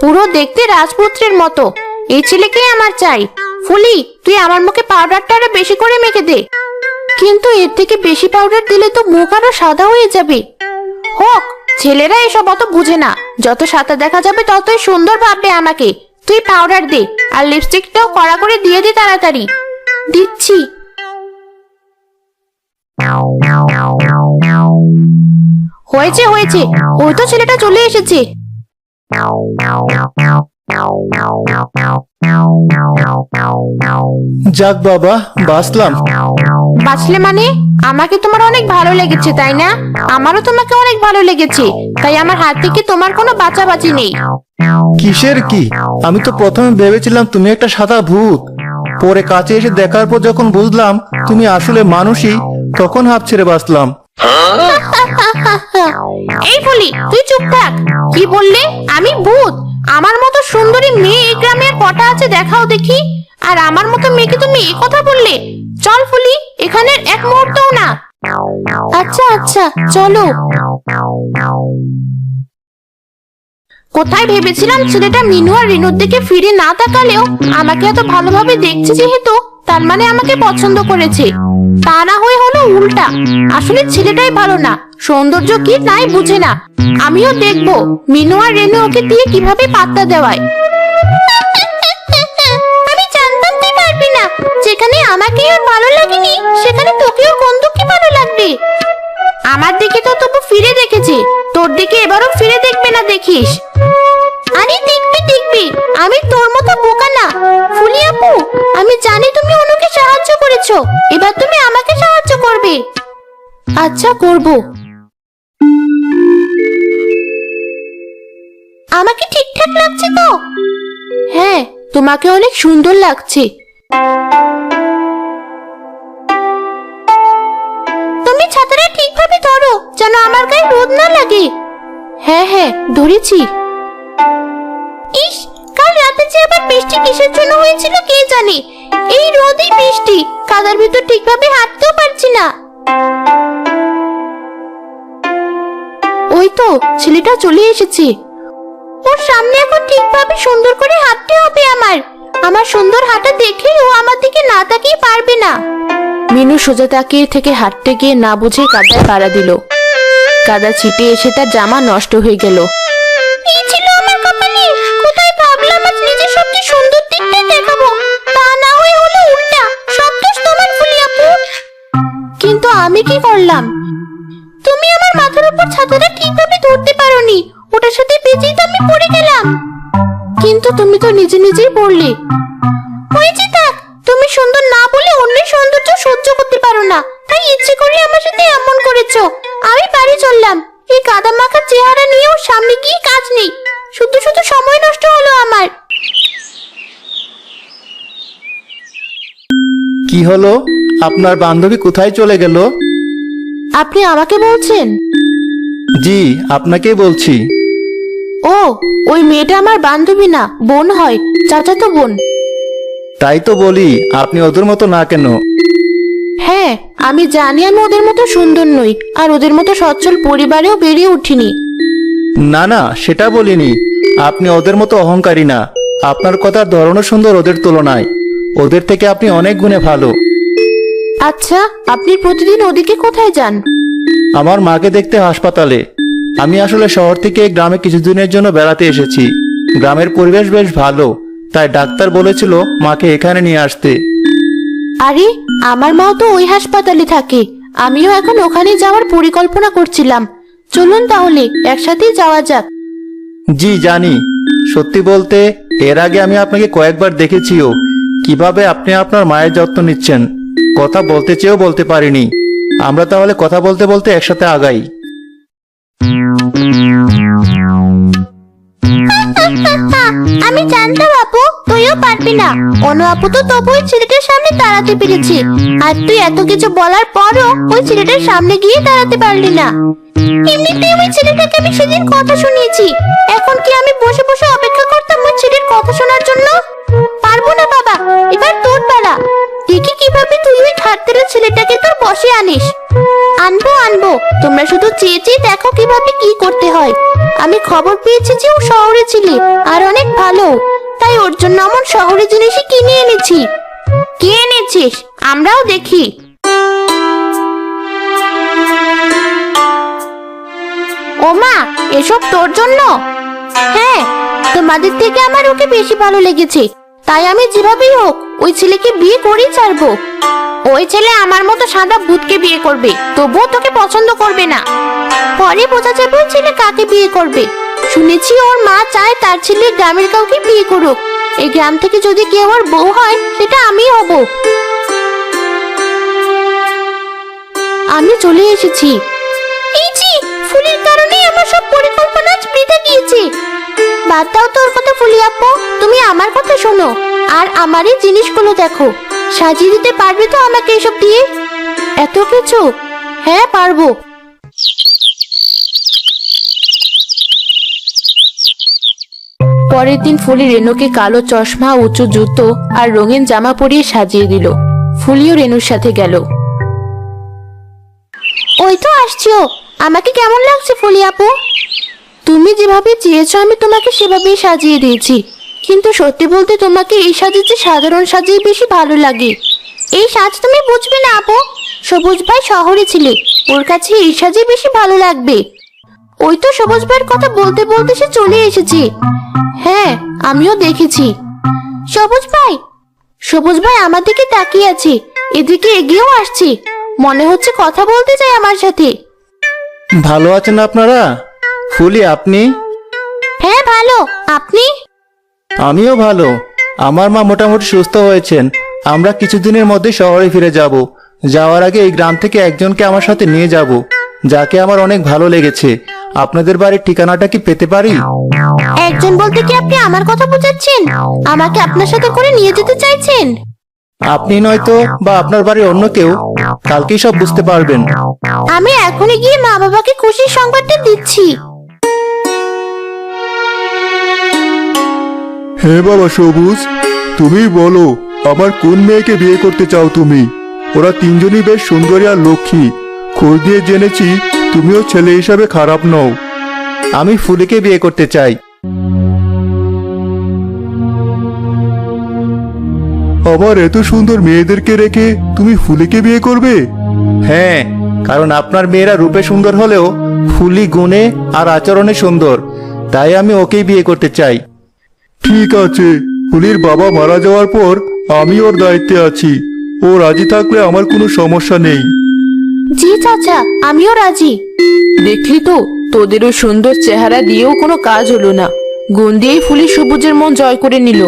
পুরো দেখতে রাজপুত্রের মতো। এই ছেলেকেই আমার চাই। ফুলি, তুই আমার মুখে পাউডারটা আরো বেশি করে মেখে দে। কিন্তু এর থেকে বেশি পাউডার দিলে তো মুখ আরো সাদা হয়ে যাবে। হোক, ছেলেরা এসব অত বুঝে না। যত সাদা দেখা যাবে ততই সুন্দর ভাববে আমাকে। তুই পাউডার দে, আর লিপস্টিকটাও কড়া করে দিয়ে দে তাড়াতাড়ি। দিচ্ছি। হয়েছে হয়েছে, ওই তো ছেলেটা চলে এসেছে। যাক বাবা, বাঁচলাম। বাঁচলে মানে? আমাকে তোমার অনেক ভালো লেগেছে তাই না? আমারও তোমাকে অনেক ভালো লেগেছে, তাই আমার হাত থেকে তোমার কোনো বাঁচাবাঁচি নেই। কিসের কি? আমি তো প্রথমে ভেবেছিলাম তুমি একটা সাদা ভূত। পরে কাছে এসে দেখার পর যখন বুঝলাম তুমি আসলে মানুষই, তখন হাঁপ ছেড়ে বাঁচলাম। এই বলি, তুই চুপ থাক। কি বললে? আমি ভূত? আমার মতো সুন্দরী মেয়ে এই গ্রামে আর কটা আছে দেখাও দেখি। আর আমার মতো মেয়েকে তুমি এই কথা বললে? চল ফুলি, এখানে এক মুহূর্তও না। আচ্ছা আচ্ছা, চলো। কোথায় ভেবেছিলাম ছেলেটা মিনু আর রিনুর দিকে ফিরে না তাকালেও আমাকে এত ভালোভাবে দেখছে, যেহেতু তার মানে আমাকে পছন্দ করেছে। তা না হয়ে হলো উল্টা। আসলে ছেলেটাই ভালো না, সৌন্দর্য কি তাই বুঝে না। আমিও দেখবো মিনু আর রেনু ওকে দিয়ে কিভাবে পাত্তা দেওয়ায়। আমি জানতাম তুই পারবি না। যেখানে আমাকে আর ভালো লাগেনি, সেখানে তোকেও বন্ধু কি ভালো লাগবে। আমার দিকে তো তবু ফিরে দেখেছে, তোর দিকে এবারও ফিরে দেখবে না দেখিস। আরে দেখবি দেখবি, আমি তোর মতো বোকা না। ফুলি আপু, আমি জানি তুমি অনুকে সাহায্য করেছো, এবার তুমি আমাকে সাহায্য করবে। আচ্ছা, করব। আমাকে ঠিকঠাক লাগছে তো? হ্যাঁ, তোমাকে অনেক সুন্দর লাগছে। তুমি ছাতাটা ঠিকভাবে ধরো, যেন আমার গায়ে রোদ না লাগে। হ্যাঁ হ্যাঁ, ধরেছি। ইস, কাল রাতে যে আবার বৃষ্টি কিসের জন্য হয়েছিল কে জানে। এই রোদই বৃষ্টি, কাদার ভিতর ঠিকভাবে হাঁটতেও পারছি না। ওই তো ছেলেটা চলে এসেছে। ওর সামনে এখন ঠিকভাবে সুন্দর করে হাঁটতে হবে আমার। আমার সুন্দর হাঁটা দেখে ও আমার দিকে না তাকিয়ে পারবে না। মিনু সোজা তাকিয়ে থেকে হাঁটতে গিয়ে না বুঝে কাদায় পাড়া দিল। কাদা ছিটে এসে তার জামা নষ্ট হয়ে গেল। এই ছিল আমার কপালে। কোথায় ভাবলাম আজ নিজের সবচেয়ে সুন্দর দিকটাই দেখাবো, তা না হয়ে হলো উল্টা। সব দোষ তোমার ফুলি আপু। কিন্তু আমি কি করলাম? তুমি আমার মাথার উপর ছাতাটা ঠিকভাবে ধরতে পারোনি, ওটার সাথে পেঁচিয়ে তো আমি পড়ে গেলাম। কিন্তু তুমি তো নিজে নিজেই পড়লে। হয়েছে থাক, তুমি সুন্দর না বলে অন্যের সৌন্দর্য সহ্য করতে পারো না, তাই ইচ্ছে করে আমার সাথে এমন করেছো। আমি বাড়ি চললাম। এই কাদা মাখা চেহারা নিয়েও সামনে গিয়ে কাজ নেই, শুধু শুধু সময় নষ্ট হলো আমার। কি হলো? আপনার বান্ধবী কোথায় চলে গেল? আপনি আমাকে বলছেন? জি, আপনাকেই বলছি। ও, ওই মেয়েটা আমার বান্ধবী না, বোন হয়, চাচাতো বোন। তাই তো বলি, আপনি ওদের মতো না কেন? হ্যাঁ, আমি জানি আমি ওদের মতো সুন্দর নই, আর ওদের মতো সচ্ছল পরিবারেও বেড়ে উঠিনি। না না, সেটা বলিনি। আপনি ওদের মতো অহংকারী না। আপনার কথার ধরনও সুন্দর ওদের তুলনায়। ওদের থেকে আপনি অনেক গুণে ভালো। আচ্ছা, আপনি প্রতিদিন ওদিকে কোথায় যান? আমার মাকে দেখতে হাসপাতালে। আমি আসলে শহর থেকে গ্রামে কিছুদিনের জন্য বেড়াতে এসেছি। গ্রামের পরিবেশ বেশ ভালো, তাই ডাক্তার বলেছিল মাকে এখানে নিয়ে আসতে। আরে, আমার মাও তো ওই হাসপাতালে থাকে। আমিও এখন ওখানে যাওয়ার পরিকল্পনা করছিলাম। চলুন তাহলে একসাথেই যাওয়া যাক। জি জানি। সত্যি বলতে, এর আগে আমি আপনাকে কয়েকবার দেখেছিও, কিভাবে আপনি আপনার মায়ের যত্ন নিচ্ছেন। কথা বলতে চেয়েও বলতে পারিনি। আমরা তাহলে কথা বলতে বলতে একসাথে আগাই। আমি জানতাম আপু তুইও পারবি না। অনু আপু তো তবু ওই ছেলেটার সামনে দাঁড়াতে পেরেছি, আর তুই এত কিছু বলার পরও ওই ছেলেটার সামনে গিয়ে দাঁড়াতে পারলি না। এমনিতে ওই ছেলেটাকে আমি সেদিন কথা শুনিয়েছি। এখন কি আমি বসে বসে অপেক্ষা করতাম ওই ছেলের কথা শোনার জন্য? পারবো না বাবা, এবার তোর পালা। দেখি কিভাবে তুই ওই খাটতেরা ছেলেটাকে তোর বসে আনিস। আনবো আনবো, তোমরা শুধু চেয়ে চেয়ে দেখো কিভাবে কি করতে হয়। আমি খবর পেয়েছি যে ও শহরে ছিল আর অনেক ভালো, তাই ওর জন্য এমন শহরের জিনিসই কিনে এনেছি। কি এনেছিস আমরাও দেখি। ওমা, এসব তোর জন্য? হ্যাঁ, তোমাদের থেকে আমার ওকে বেশি ভালো লেগেছে, তাই আমি যেভাবেই হোক ওই ছেলেকে বিয়ে করেই ছাড়বো। ওই ছেলে আমার মতো সাদা ভূতকে বিয়ে করবে, তবুও তোকে পছন্দ করবে না। পরে বোঝা যাবে ওই ছেলে কাকে বিয়ে করবে। শুনেছি ওর মা চায় তার ছেলে গ্রামের কাউকে বিয়ে করুক। এই গ্রাম থেকে যদি কেউ ওর বউ হয়, সেটা আমিই হব। আমি চলে এসেছি। এই যে ফুলের কারণে আমার সব পরিকল্পনা আজ বৃথা গিয়েছে। বাদ দাও তোর কথা ফুলি আপু, তুমি আমার কথা শোনো আর আমার এই জিনিসগুলো দেখো। সাজিয়ে দিতে পারবে তো আমাকে এসব দিয়ে? এত কিছু? হ্যাঁ পারবো। পরের দিন ফুলি রেনুকে কালো চশমা, উঁচু জুতো আর রঙিন জামা পরিয়ে সাজিয়ে দিল। ফুলিও রেনুর সাথে গেল। ওই তো আসছো। আমাকে কেমন লাগছে ফুলি আপু? তুমি যেভাবে চেয়েছো আমি তোমাকে সেভাবেই সাজিয়ে দিয়েছি, কিন্তু সত্যি বলতে তোমাকে এই সাজের চেয়ে সাধারণ সাজিয়ে বেশি ভালো লাগে। এই সাজ তুমি বুঝবে না আপু, সবুজ ভাই শহরে ছিলে, ওর কাছে এই সাজে বেশি ভালো লাগবে। ওই তো সবুজ ভাইয়ের কথা বলতে বলতে সে চলে এসেছে। হ্যাঁ, আমিও দেখেছি। সবুজ ভাই আমার দিকে তাকিয়ে আছে, এদিকে এগিয়েও আসছে, মনে হচ্ছে কথা বলতে চাই আমার সাথে। ভালো আছেন আপনারা? ফুলি, আপনি? হ্যাঁ ভালো, আপনি? আমিও ভালো। আমার মা মোটামুটি সুস্থ হয়েছেন। আমরা কিছুদিনের মধ্যে শহরে ফিরে যাব। যাওয়ার আগে এই গ্রাম থেকে একজনকে আমার সাথে নিয়ে যাব, যাকে আমার অনেক ভালো লেগেছে। আপনাদের বাড়ির ঠিকানাটা কি পেতে পারি? একজন বলতে কি আপনি আমার কথা বোঝাচ্ছেন? আমাকে আপনার সাথে করে নিয়ে যেতে চাইছেন? আপনি নয়তো বা আপনার বাড়ির অন্য কেউ, কালকেই সব বুঝতে পারবেন। আমি এখনই গিয়ে মা বাবাকে খুশির সংবাদটা দিচ্ছি। হ্যাঁ বাবা সবুজ, তুমি বলো আমার কোন মেয়েকে বিয়ে করতে চাও তুমি? ওরা তিনজনই বেশ সুন্দরী আর লক্ষ্মী। খোঁজ দিয়ে জেনেছি তুমিও ছেলে হিসাবে খারাপ নও। আমি ফুলিকে বিয়ে করতে চাই। আমার এত সুন্দর মেয়েদেরকে রেখে তুমি ফুলিকে বিয়ে করবে? হ্যাঁ, কারণ আপনার মেয়েরা রূপে সুন্দর হলেও ফুলি গুণে আর আচরণে সুন্দর, তাই আমি ওকেই বিয়ে করতে চাই। ঠিক আছে, ফুলির বাবা মারা যাওয়ার পর আমি ওর দায়িত্বে আছি। ও রাজি থাকলে আমার কোনো সমস্যা নেই। জি চাচা, আমিও রাজি। দেখলি তো, তোদের ওই সুন্দর চেহারা দিয়েও কোনো কাজ হলো না, গুণ দিয়েই ফুলি সবুজের মন জয় করে নিল।